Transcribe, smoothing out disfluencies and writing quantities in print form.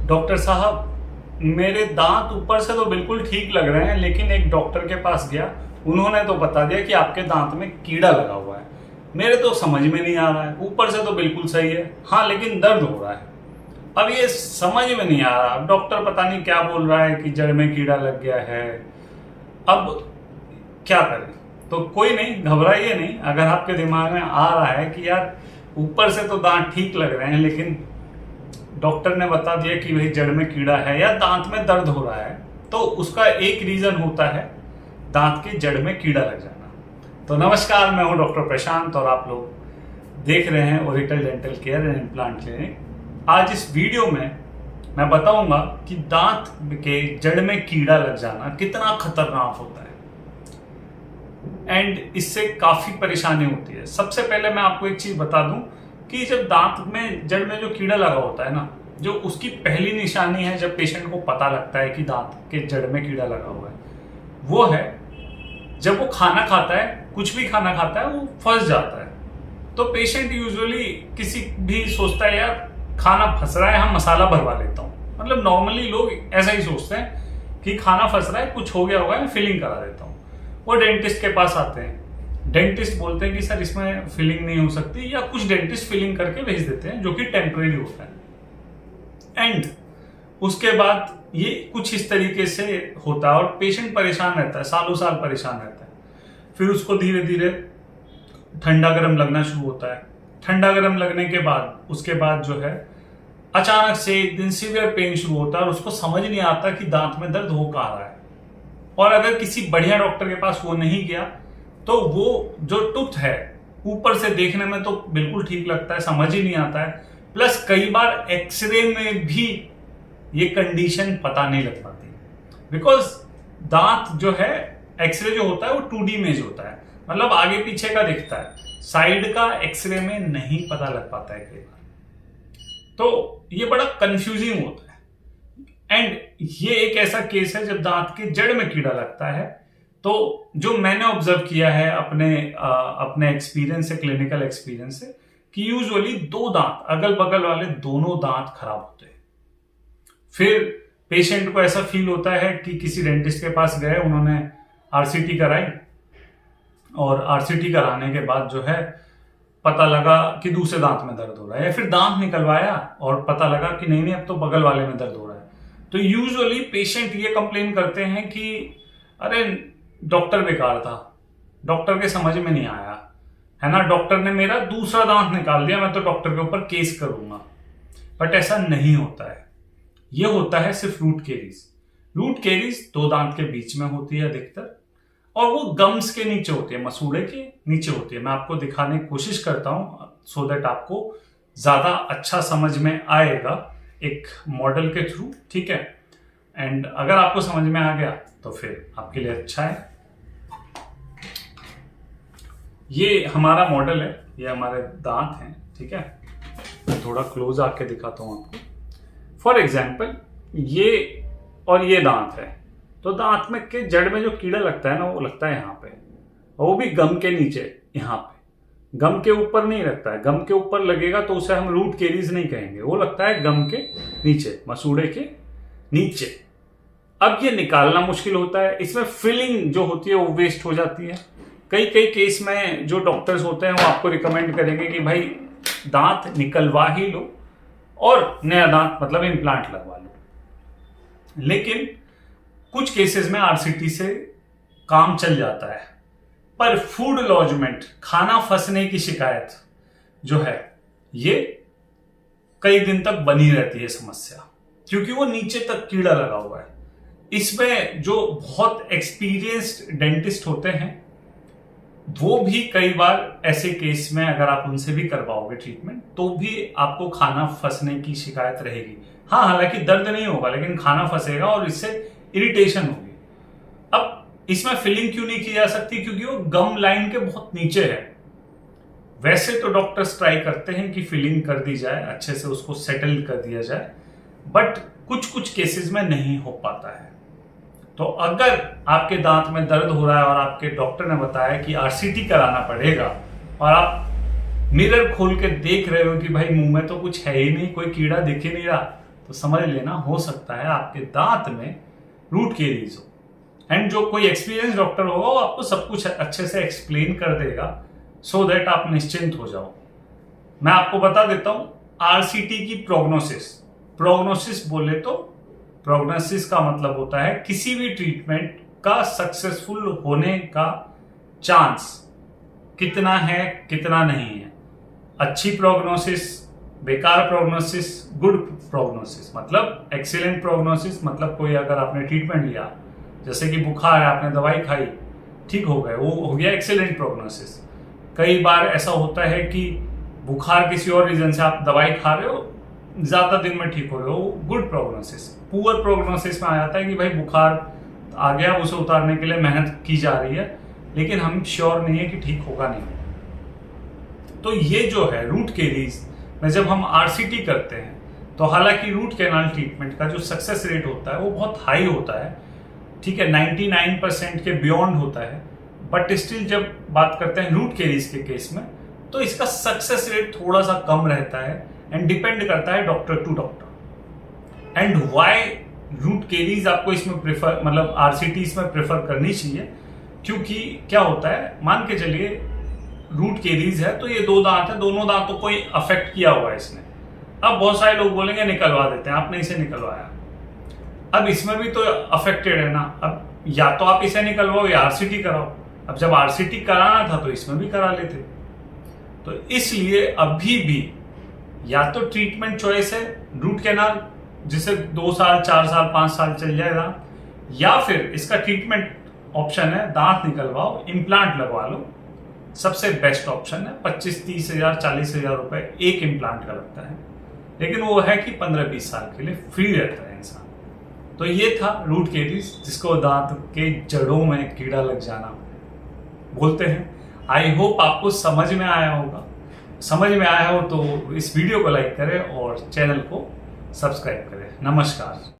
Doctor साहब, मेरे दांत ऊपर से तो बिल्कुल ठीक लग रहे हैं, लेकिन एक डॉक्टर के पास गया, उन्होंने तो बता दिया कि आपके दांत में कीड़ा लगा हुआ है। मेरे तो समझ में नहीं आ रहा है, ऊपर से तो बिल्कुल सही है, हाँ लेकिन दर्द हो रहा है। अब ये समझ में नहीं आ रहा, अब डॉक्टर पता नहीं क्या बोल रहा है कि जड़ में कीड़ा लग गया है। अब क्या करें? तो कोई नहीं, घबराइए नहीं। अगर आपके दिमाग में आ रहा है कि यार ऊपर से तो दांत ठीक लग रहे हैं, लेकिन डॉक्टर ने बता दिया कि भाई जड़ में कीड़ा है या दांत में दर्द हो रहा है, तो उसका एक रीजन होता है दांत की जड़ में कीड़ा लग जाना। तो नमस्कार, मैं हूं डॉक्टर प्रशांत और आप लोग देख रहे हैं Oracle dental care and implant clinic. आज इस वीडियो में मैं बताऊंगा कि दांत के जड़ में कीड़ा लग जाना कितना खतरनाक होता है एंड इससे काफी परेशानी होती है। सबसे पहले मैं आपको एक चीज बता दूं कि जब दांत में जड़ में जो कीड़ा लगा होता है ना, जो उसकी पहली निशानी है जब पेशेंट को पता लगता है कि दांत के जड़ में कीड़ा लगा हुआ है, वो है जब वो खाना खाता है, कुछ भी खाना खाता है, वो फंस जाता है। तो पेशेंट यूजुअली किसी भी सोचता है यार खाना फंस रहा है, हम मसाला भरवा लेता हूँ। मतलब नॉर्मली लोग ऐसा ही सोचते हैं कि खाना फंस रहा है, कुछ हो गया होगा, मैं फिलिंग करा देता हूँ। वो डेंटिस्ट के पास आते हैं, डेंटिस्ट बोलते हैं कि सर इसमें फिलिंग नहीं हो सकती, या कुछ डेंटिस्ट फिलिंग करके भेज देते हैं जो कि टेम्परेरी होता है। एंड उसके बाद ये कुछ इस तरीके से होता है और पेशेंट परेशान रहता है, सालों साल परेशान रहता है। फिर उसको धीरे धीरे ठंडा गर्म लगना शुरू होता है। ठंडा गर्म लगने के बाद उसके बाद जो है अचानक से एक दिन सीवियर पेन शुरू होता है और उसको समझ नहीं आता कि दांत में दर्द हो कहाँ रहा है। और अगर किसी बढ़िया डॉक्टर के पास वो नहीं गया तो वो जो टूथ है ऊपर से देखने में तो बिल्कुल ठीक लगता है, समझ ही नहीं आता है। प्लस कई बार एक्सरे में भी ये कंडीशन पता नहीं लग पाती, बिकॉज दांत जो है एक्सरे जो होता है वो 2D इमेज होता है, मतलब आगे पीछे का दिखता है, साइड का एक्सरे में नहीं पता लग पाता है कई बार। तो ये बड़ा कंफ्यूजिंग होता है। एंड ये एक ऐसा केस है जब दांत के जड़ में कीड़ा लगता है। तो जो मैंने ऑब्जर्व किया है अपने एक्सपीरियंस से, क्लिनिकल एक्सपीरियंस से, कि यूजुअली दो दांत, अगल बगल वाले दोनों दांत खराब होते हैं। फिर पेशेंट को ऐसा फील होता है कि किसी डेंटिस्ट के पास गए, उन्होंने आरसीटी कराई और आरसीटी कराने के बाद जो है पता लगा कि दूसरे दांत में दर्द हो रहा है, या फिर दांत निकलवाया और पता लगा कि नहीं अब तो बगल वाले में दर्द हो रहा है। तो यूजुअली पेशेंट ये कंप्लेन करते हैं कि अरे डॉक्टर बेकार था, डॉक्टर के समझ में नहीं आया, है ना, डॉक्टर ने मेरा दूसरा दांत निकाल दिया, मैं तो डॉक्टर के ऊपर केस करूंगा। बट ऐसा नहीं होता है। ये होता है सिर्फ रूट केरीज। रूट केरीज दो दांत के बीच में होती है अधिकतर, और वो गम्स के नीचे होती है, मसूड़े के नीचे होती है। मैं आपको दिखाने की कोशिश करता हूं सो दैट आपको ज्यादा अच्छा समझ में आएगा एक मॉडल के थ्रू, ठीक है। एंड अगर आपको समझ में आ गया तो फिर आपके लिए अच्छा है। ये हमारा मॉडल है, ये हमारे दांत हैं, ठीक है। मैं थोड़ा क्लोज आके दिखाता हूं आपको। फॉर एग्जाम्पल ये और ये दांत है, तो दांत में के जड़ में जो कीड़ा लगता है ना, वो लगता है यहाँ पे, और वो भी गम के नीचे, यहाँ पे। गम के ऊपर नहीं लगता है, गम के ऊपर लगेगा तो उसे हम रूट केरीज नहीं कहेंगे, वो लगता है गम के नीचे, मसूड़े के नीचे। अब ये निकालना मुश्किल होता है, इसमें फिलिंग जो होती है वो वेस्ट हो जाती है। कई कई केस में जो डॉक्टर्स होते हैं वो आपको रिकमेंड करेंगे कि भाई दांत निकलवा ही लो और नया दांत मतलब इम्प्लांट लगवा लो। लेकिन कुछ केसेस में आरसीटी से काम चल जाता है, पर फूड लॉजमेंट, खाना फंसने की शिकायत जो है, ये कई दिन तक बनी रहती है समस्या, क्योंकि वो नीचे तक कीड़ा लगा हुआ है। इसमें जो बहुत एक्सपीरियंस्ड डेंटिस्ट होते हैं वो भी कई बार ऐसे केस में अगर आप उनसे भी करवाओगे ट्रीटमेंट तो भी आपको खाना फंसने की शिकायत रहेगी। हाँ, हालांकि दर्द नहीं होगा, लेकिन खाना फंसेगा और इससे इरिटेशन होगी। अब इसमें फिलिंग क्यों नहीं की जा सकती? क्योंकि वो गम लाइन के बहुत नीचे है। वैसे तो डॉक्टर्स ट्राई करते हैं कि फिलिंग कर दी जाए, अच्छे से उसको सेटल कर दिया जाए, बट कुछ कुछ केसेस में नहीं हो पाता है। तो अगर आपके दांत में दर्द हो रहा है और आपके डॉक्टर ने बताया कि आरसीटी कराना पड़ेगा, और आप मिरर खोल के देख रहे हो कि भाई मुंह में तो कुछ है ही नहीं, कोई कीड़ा दिख ही नहीं रहा, तो समझ लेना हो सकता है आपके दांत में रूट केरीज हो। एंड जो कोई एक्सपीरियंस डॉक्टर होगा वो आपको सब कुछ अच्छे से एक्सप्लेन कर देगा, सो दैट आप निश्चिंत हो जाओ। मैं आपको बता देता हूं आरसीटी की प्रोग्नोसिस बोले तो प्रोग्नोसिस का मतलब होता है किसी भी ट्रीटमेंट का सक्सेसफुल होने का चांस कितना है कितना नहीं है। अच्छी प्रोग्नोसिस, बेकार प्रोग्नोसिस, गुड प्रोग्नोसिस। मतलब एक्सीलेंट प्रोग्नोसिस मतलब कोई अगर आपने ट्रीटमेंट लिया, जैसे कि बुखार है, आपने दवाई खाई, ठीक हो गए, वो हो गया एक्सीलेंट प्रोग्नोसिस। कई बार ऐसा होता है कि बुखार किसी और रीजन से आप दवाई खा रहे हो, ज्यादा दिन में ठीक हो रहे हो, गुड प्रोग्नोसिस। पुअर प्रोग्नोसिस में आ जाता है कि भाई बुखार आ गया, उसे उतारने के लिए मेहनत की जा रही है, लेकिन हम श्योर नहीं है कि ठीक होगा नहीं। तो ये जो है रूट केरीज में जब हम आरसीटी करते हैं तो हालांकि रूट कैनाल ट्रीटमेंट का जो सक्सेस रेट होता है वो बहुत हाई होता है, ठीक है, 99% के बियॉन्ड होता है। बट स्टिल जब बात करते हैं रूट केरीज के केस में तो इसका सक्सेस रेट थोड़ा सा कम रहता है एंड डिपेंड करता है doctor to doctor. And why root caries आपको इसमें प्रेफर, मतलब आरसीटी इसमें प्रेफर करनी चाहिए, क्योंकि क्या होता है, मान के चलिए रूट केरीज है तो ये 2 दांत है, दोनों दांतों को अफेक्ट किया हुआ है इसने। अब बहुत सारे लोग बोलेंगे निकलवा देते हैं, आपने इसे निकलवाया, अब इसमें भी तो अफेक्टेड है ना, अब या तो आप इसे निकलवाओ या आरसीटी कराओ। अब जब आरसीटी कराना था तो इसमें भी करा लेते। तो इसलिए अभी भी या तो ट्रीटमेंट चॉइस है रूट कैनाल, जिसे 2 साल 4 साल 5 साल चल जाएगा, या फिर इसका ट्रीटमेंट ऑप्शन है दांत निकलवाओ, इम्प्लांट लगवा लो। सबसे बेस्ट ऑप्शन है 25-30 हजार 40 हजार रुपए एक इम्प्लांट का लगता है, लेकिन वो है कि 15-20 साल के लिए फ्री रहता है इंसान। तो ये था रूट केरीज, जिसको दांत के जड़ों में कीड़ा लग जाना बोलते हैं। आई होप आपको समझ में आया होगा। समझ में आया हो तो इस वीडियो को लाइक करें और चैनल को सब्सक्राइब करें। नमस्कार।